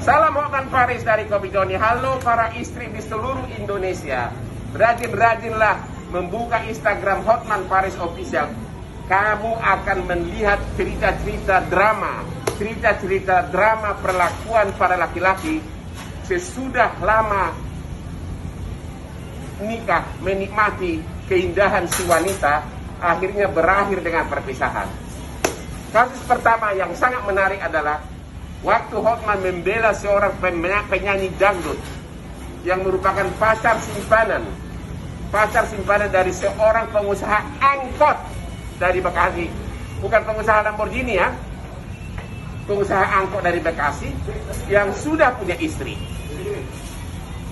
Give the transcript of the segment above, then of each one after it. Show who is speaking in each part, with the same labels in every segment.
Speaker 1: Salam Hotman Paris dari Kopi Joni. Halo para istri di seluruh Indonesia. Rajin-rajinlah membuka Instagram Hotman Paris Official. Kamu akan melihat cerita-cerita drama perlakuan para laki-laki sesudah lama nikah, menikmati keindahan si wanita, akhirnya berakhir dengan perpisahan. Kasus pertama yang sangat menarik adalah waktu Hotman membela seorang penyanyi dangdut yang merupakan pacar simpanan dari seorang pengusaha angkot dari Bekasi. Bukan pengusaha Lamborghini ya, pengusaha angkot dari Bekasi yang sudah punya istri.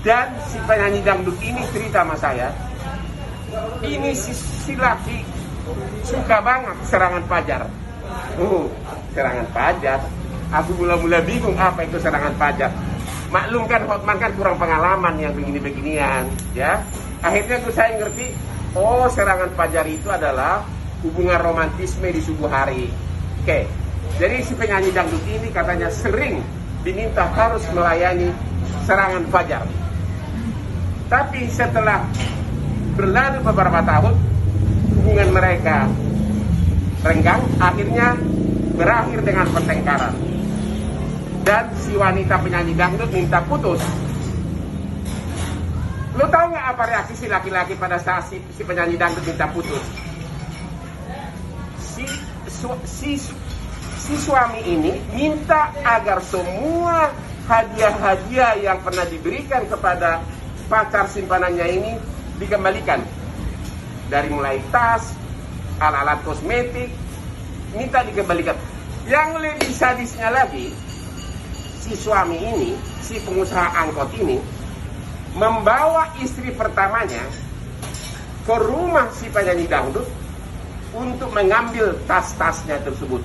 Speaker 1: Dan si penyanyi dangdut ini cerita sama saya, ini si laki suka banget serangan pajar. Serangan pajar. Aku mula-mula bingung apa itu serangan pajar. Maklum kan Hotman kan kurang pengalaman yang begini-beginian, ya. Akhirnya saya ngerti, oh serangan pajar itu adalah hubungan romantisme di subuh hari. Oke. Jadi si penyanyi dangdut ini katanya sering diminta harus melayani serangan fajar. Tapi setelah berlalu beberapa tahun, hubungan mereka renggang, akhirnya berakhir dengan pertengkaran. Dan si wanita penyanyi dangdut minta putus. Lo tahu nggak apa reaksi si laki-laki pada saat si penyanyi dangdut minta putus? Si suami ini minta agar semua hadiah-hadiah yang pernah diberikan kepada pacar simpanannya ini dikembalikan. Dari mulai tas, alat-alat kosmetik, minta dikembalikan. Yang lebih sadisnya lagi, si suami ini, si pengusaha angkot ini, membawa istri pertamanya ke rumah si penyanyi dangdut untuk mengambil tas-tasnya tersebut,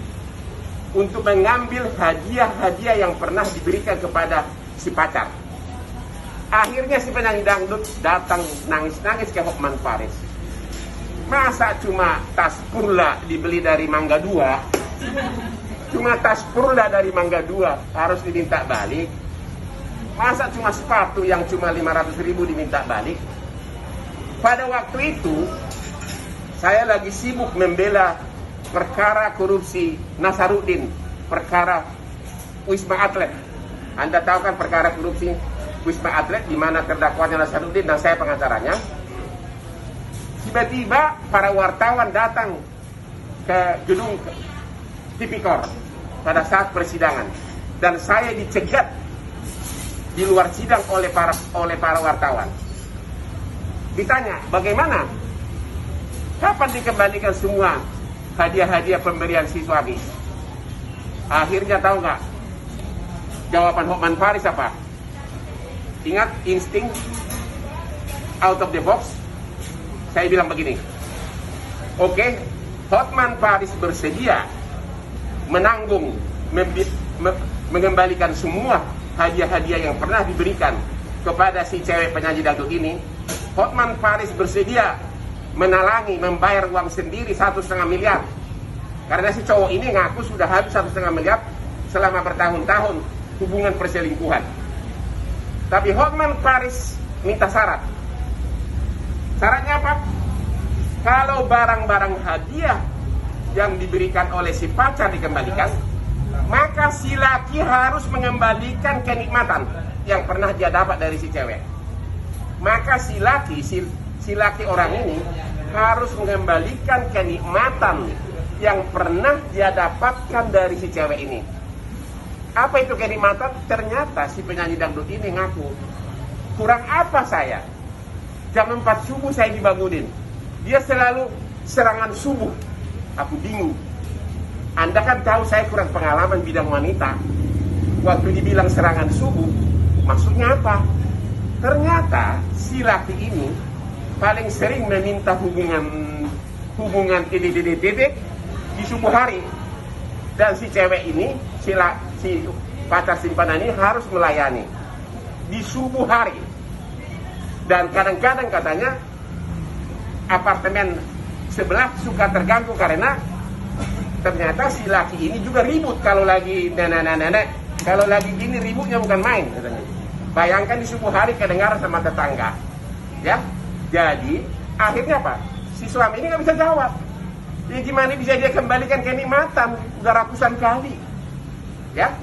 Speaker 1: untuk mengambil hadiah-hadiah yang pernah diberikan kepada si pacar. Akhirnya si penyanyi dangdut datang nangis-nangis ke Hotman Paris. Masa cuma tas Purla dibeli dari Mangga 2? Cuma tas Purla dari Mangga 2 harus diminta balik? Masa cuma sepatu yang cuma 500.000 diminta balik? Pada waktu itu saya lagi sibuk membela perkara korupsi Nasaruddin, perkara Wisma Atlet. Anda tahu kan perkara korupsi Wisma Atlet di mana terdakwanya Nasaruddin dan saya pengacaranya. Tiba-tiba para wartawan datang ke gedung Tipikor pada saat persidangan dan saya dicegat di luar sidang oleh para wartawan. Ditanya, bagaimana? Kapan dikembalikan semua hadiah-hadiah pemberian si suami? Akhirnya tahu nggak jawaban Hotman Paris apa? Ingat insting out of the box? Saya bilang begini, oke, Hotman Paris bersedia menanggung, mengembalikan semua hadiah-hadiah yang pernah diberikan kepada si cewek penyanyi dangdut ini. Hotman Paris bersedia menalangi, membayar uang sendiri 1,5 miliar. Karena si cowok ini ngaku sudah habis 1,5 miliar selama bertahun-tahun hubungan perselingkuhan. Tapi Hotman Paris minta syarat. Syaratnya apa? Kalau barang-barang hadiah yang diberikan oleh si pacar dikembalikan, maka si laki harus mengembalikan kenikmatan yang pernah dia dapat dari si cewek. Maka si laki orang ini harus mengembalikan kenikmatan yang pernah dia dapatkan dari si cewek ini. Apa itu kenikmatan? Ternyata si penyanyi dangdut ini ngaku, kurang apa saya? Jam 4 subuh saya dibangunin. Dia selalu serangan subuh. Aku bingung. Anda kan tahu saya kurang pengalaman bidang wanita. Waktu dibilang serangan subuh, maksudnya apa? Ternyata si laki ini paling sering meminta hubungan titik di subuh hari. Dan si cewek ini, si pacar simpanan ini harus melayani di subuh hari. Dan kadang-kadang katanya apartemen sebelah suka terganggu karena ternyata si laki ini juga ribut kalau lagi nenek-nenek Kalau lagi gini ributnya bukan main katanya. Bayangkan di subuh hari kedengaran sama tetangga, ya. Jadi akhirnya apa? Si suami ini nggak bisa jawab. Jadi gimana bisa dia kembalikan kenikmatan udah ratusan kali, ya?